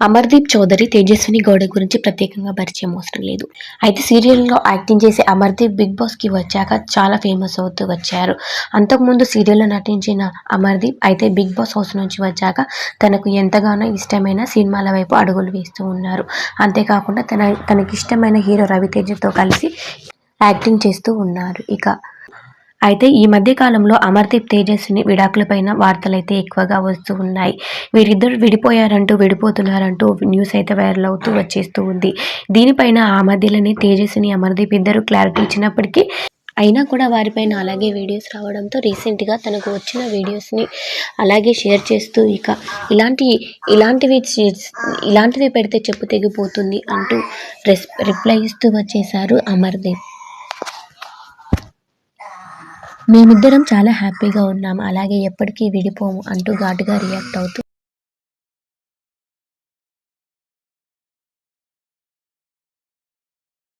అమర్దీప్ చౌదరి తేజస్విని గౌడ గురించి ప్రత్యేకంగా పరిచయం అవసరం లేదు. అయితే సీరియల్లో యాక్టింగ్ చేసే అమర్దీప్ బిగ్ బాస్కి వచ్చాక చాలా ఫేమస్ అవుతూ వచ్చారు. అంతకుముందు సీరియల్లో నటించిన అమర్దీప్ అయితే బిగ్ బాస్ హౌస్ నుంచి వచ్చాక తనకు ఎంతగానో ఇష్టమైన సినిమాల వైపు అడుగులు వేస్తూ ఉన్నారు. అంతేకాకుండా తనకిష్టమైన హీరో రవితేజతో కలిసి యాక్టింగ్ చేస్తూ ఉన్నారు. అయితే ఈ మధ్య కాలంలో అమర్దీప్ తేజస్విని విడాకులపైన వార్తలైతే ఎక్కువగా వస్తూ ఉన్నాయి. వీరిద్దరు విడిపోతున్నారంటూ న్యూస్ అయితే వైరల్ అవుతూ వచ్చేస్తూ ఉంది. దీనిపైన ఆ మధ్యలోనే తేజస్విని అమర్దీప్ ఇద్దరు క్లారిటీ ఇచ్చినప్పటికీ అయినా కూడా వారిపైన అలాగే వీడియోస్ రావడంతో రీసెంట్గా తనకు వచ్చిన వీడియోస్ని అలాగే షేర్ చేస్తూ ఇలాంటివి పెడితే చెప్పు తెగిపోతుంది అంటూ రిప్లై ఇస్తూ వచ్చేశారు అమర్దీప్. మేమిద్దరం చాలా హ్యాపీగా ఉన్నాం, అలాగే ఎప్పటికీ విడిపోము అంటూ ఘాటుగా రియాక్ట్ అవుతూ